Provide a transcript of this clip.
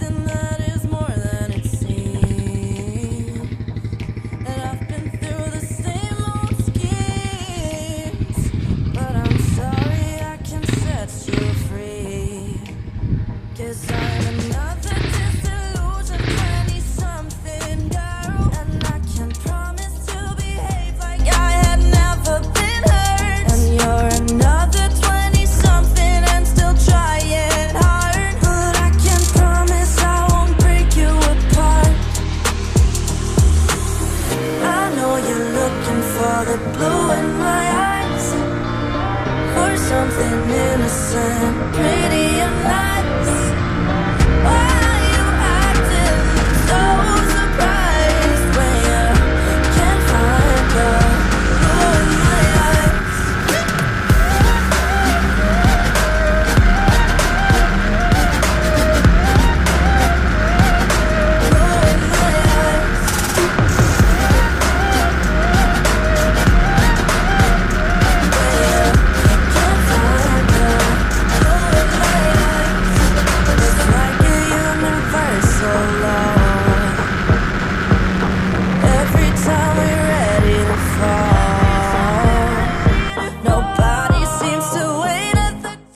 something that is more than it seems. And I've been through the same old schemes, but I'm sorry I can set you free. 'Cause I'm